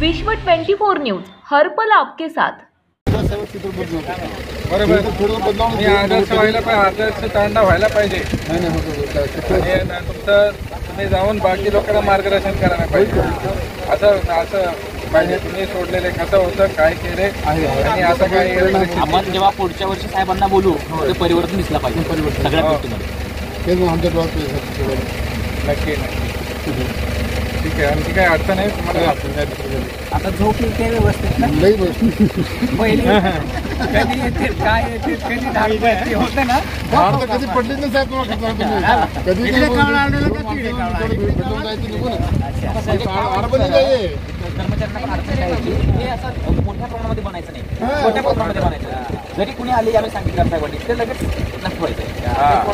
विश्व 24 न्यूज हर पल आपके साथ। बरोबर आदर्श व्हायला पाहिजे, आदर्श तांडा व्हायला पाहिजे। तुमचं तुम्ही जाऊन बाकी लोकांना मार्गदर्शन करायला पाहिजे। असं पाहिजे तुम्ही सोडलेले कसं होतं काय केले आणि असं काय आपण जेव्हा पुढच्या वर्षी साहेबांना बोलू ते परिवर्तन दिसलं पाहिजे सगळ्या गोष्टींमध्ये। नक्की ठीक आहे, आणखी काय अडचण आहे तुम्हाला? आता झोप येते व्यवस्थित ना? पहिले कधी येते काय येते कधी धाडपती होते ना? कधी पडली नाही साहेब तुम्हाला कधी कर्मचाऱ्यांना पण अडचण यायची, हे असं मोठ्या प्रमाणामध्ये बनायचं नाही, छोट्या प्रमाणामध्ये बनायचं। जरी कुणी आली आम्ही सांगितलं साहेबांनी ते लगेच नष्ट व्हायचं।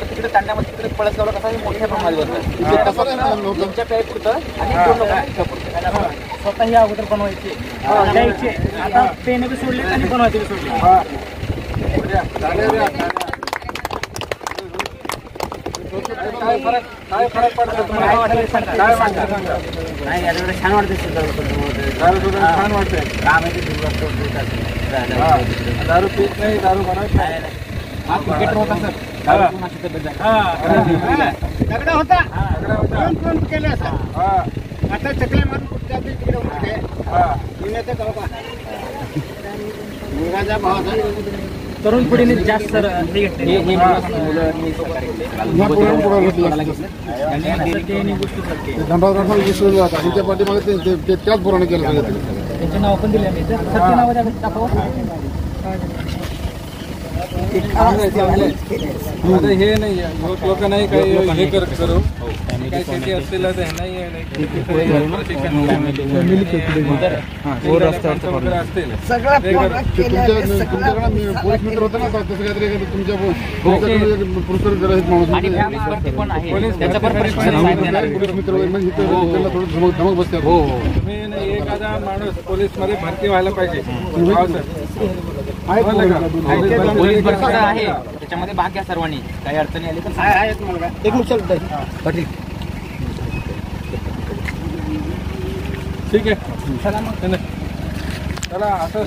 तिकडे तांड्यामध्ये तिकडे पळत गावला कसं मोठ्या प्रमाणात बनतं तुमच्या पेय पुरतं आणि दोन लोकांना पुरतं। स्वतःही अगोदर बनवायचे द्यायचे, आता पेने बी सोडले आणि बनवायचे बी सोडले। काय फरक पडतो तुम्हाला? काय वाटतं? नाही याच्याकडे छान वाटते छान वाटते। दारू पीत नाही, दारू बनवत नाही। हा क्रिकेटर होता सर, दगडा होता कोण केले असं आता चकल्या मारून कुठच्या तिकडे होते पुण्याचं गाव का मुलगाचा भावाचा तरुण पिढीने जास्त सर त्यांच्या पाठीमागे त्याच पुराण केलं त्यांचे नाव पण दिले आम्ही सर नाव आता हे नाही लोक नाही काही हे करत करू काही शेती असतील तर नाही असतील पोलीस मित्र होता ना तसं काहीतरी तुमच्या पोलीस मित्र त्यांना थोडं धमक बसते। तुम्ही एखादा माणूस पोलीस मध्ये भरती व्हायला पाहिजे। पोलीस भरती आहे त्याच्यामध्ये भाग घ्या सर्वांनी, काही अडचणी आली तर एक मिनिट पाटील ठीक आहे चला मग चला असं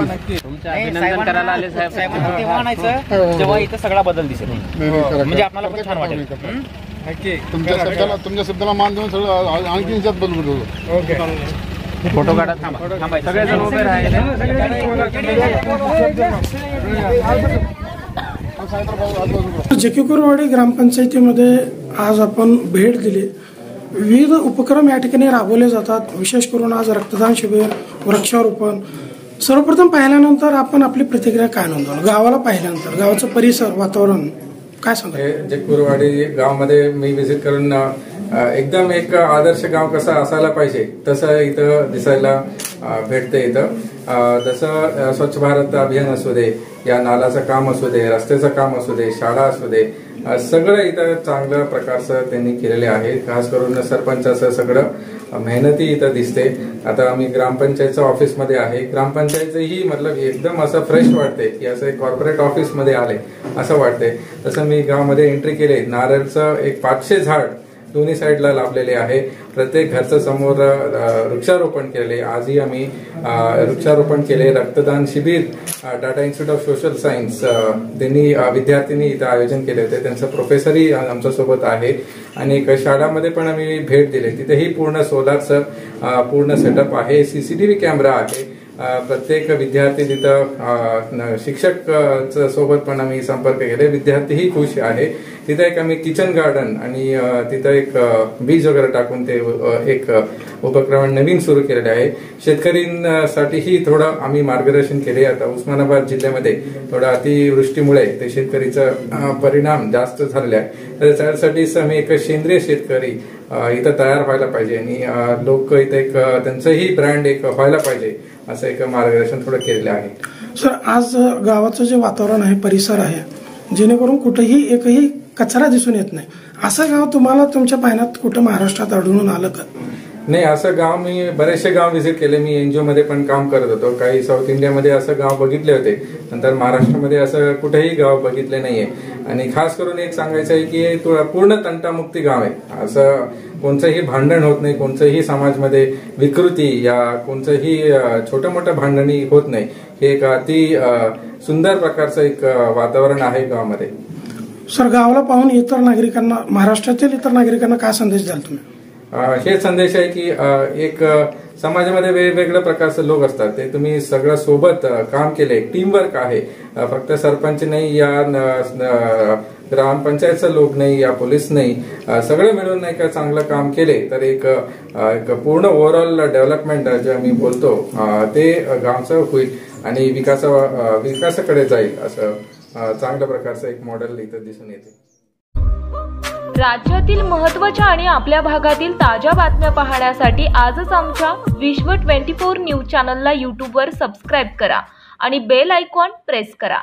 नक्की अभिनंदन करायला आले साहेब। साहेबांना तेव्हा आणायचं जेव्हा इथं सगळा बदल दिसेल, म्हणजे आपल्याला पण छान वाटेल। नक्की तुमच्या शब्दाला मान देऊन सगळं आणखी याच्यात बदल होतो। ओके फोटो काढा, थांबा सगळेजण उभे राहिले। जकीकुरवाडी ग्रामपंचायतीमध्ये आज आपण भेट दिली। विविध उपक्रम या ठिकाणी राबवले जातात, विशेष करून आज रक्तदान शिबिर, वृक्षारोपण। सर्वप्रथम पाहिल्यानंतर आपण आपली प्रतिक्रिया काय नोंदवलं, गावाला पाहिल्यानंतर गावाचं परिसर वातावरण काय सांगा? जकीकुरवाडी गावामध्ये मी व्हिजिट करून एकदम एक आदर्श गाव कसा असायला पाहिजे तसं इथं दिसायला भेटते। इथं जसं स्वच्छ भारत अभियान असू दे, या नालाचं काम असू दे, रस्त्याचं काम असू दे, शाळा असू दे, सगळं इथं चांगल्या प्रकारचं त्यांनी केलेले आहे। खास करून सरपंचाचं सगळं मेहनती इथं दिसते। आता आम्ही ग्रामपंचायतच्या ऑफिसमध्ये आहे, ग्रामपंचायतही मतलब एकदम असं फ्रेश वाटते की असं एक कॉर्पोरेट ऑफिसमध्ये आले असं वाटते। तसं मी गावामध्ये एंट्री केले, नारळचं एक 500 झाड दोन्ही साईडला लाभलेले आहे। प्रत्येक घरच्या समोर वृक्षारोपण केले, आजही आम्ही वृक्षारोपण केले। रक्तदान शिबिर Tata institute of social science त्यांनी विद्यार्थ्यांनी इथं आयोजन केले होते, त्यांचं प्रोफेसरही आमच्या सोबत आहे। आणि एक शाळामध्ये पण आम्ही भेट दिली, तिथेही पूर्ण सोलारचं पूर्ण सेटअप आहे, सीसीटीव्ही कॅमेरा आहे। प्रत्येक विद्यार्थी तिथं शिक्षक सोबत पण आम्ही संपर्क केले, विद्यार्थीही खुश आहे। तिथं एक आम्ही किचन गार्डन आणि तिथं एक बीज वगैरे टाकून ते एक उपक्रम नवीन सुरू केलेले आहे। शेतकऱ्यांसाठीही थोडं आम्ही मार्गदर्शन केले। आता उस्मानाबाद जिल्ह्यामध्ये थोडं अतिवृष्टीमुळे ते शेतकरीचा परिणाम जास्त झालेला आहे, तर त्यासाठी आम्ही एक सेंद्रिय शेतकरी इथं तयार व्हायला पाहिजे आणि लोक इथं एक त्यांचंही ब्रँड एक व्हायला पाहिजे असं एक मार्गदर्शन थोडं केलेलं आहे। सर आज गावाचं जे वातावरण आहे, परिसर आहे, जेणेकरून कुठेही एकही कचरा दिसून येत नाही, असं गाव तुम्हाला तुमच्या पाहण्यात कुठं महाराष्ट्रात आढळून आलं का? नाही, असं गाव मी बरेचसे गाव व्हिजिट केले। मी एनजीओ मध्ये पण काम करत होतो, काही साऊथ इंडियामध्ये असं गाव बघितले होते, नंतर महाराष्ट्रामध्ये असं कुठेही गाव बघितले नाहीये। आणि खास करून एक सांगायचं आहे की पूर्ण तंटामुक्ती गाव आहे। असं कोणचंही भांडण होत नाही, कोणचंही समाजमध्ये विकृती या कोणचंही छोट्या मोठ्या भांडणी होत नाही. हे एक अति सुंदर प्रकारचं एक वातावरण आहे गावामध्ये. सर, गावाला पाहून इतर नागरिकांना, महाराष्ट्रातील इतर नागरिकांना काय संदेश द्याल तुम्ही? हे संदेश आहे की एक समाजामध्ये वेगवेगळ्या प्रकारचे लोक असतात, ते तुम्ही सगळं सोबत काम केले, टीमवर्क आहे. फक्त सरपंच नाही या ग्रामपंचायतचे लोक नाही या पोलीस नाही, सगळे मिळून नाही का चांगलं काम केले तर एक पूर्ण ओव्हरऑल डेव्हलपमेंट जे आम्ही बोलतो ते गावचं होईल आणि विकासाकडे जाईल, असं चांगल्या प्रकारचं एक मॉडेल इथं दिसून येते. राज्यातील महत्त्वाच्या आणि आपल्या भागातील ताज्या बातम्या पाहण्यासाठी आजच आमच्या विश्व 24 न्यूज चॅनलला यूट्यूबवर सबस्क्राईब करा आणि बेल आयकॉन प्रेस करा.